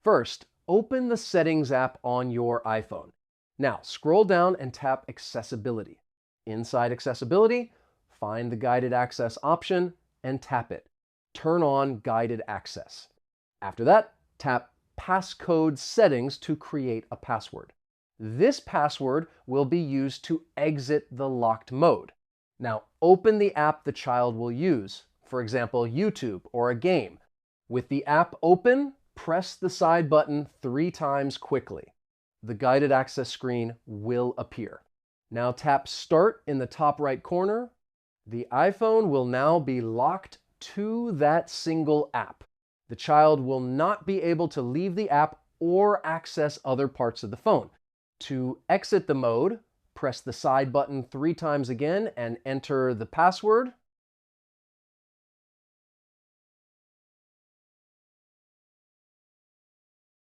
First, open the Settings app on your iPhone. Now, scroll down and tap Accessibility. Inside Accessibility, find the Guided Access option and tap it. Turn on Guided Access. After that, tap Passcode Settings to create a password. This password will be used to exit the locked mode. Now, open the app the child will use, for example, YouTube or a game. With the app open, press the side button 3 times quickly. The guided access screen will appear. Now tap Start in the top right corner. The iPhone will now be locked to that single app. The child will not be able to leave the app or access other parts of the phone. To exit the mode, press the side button 3 times again and enter the password.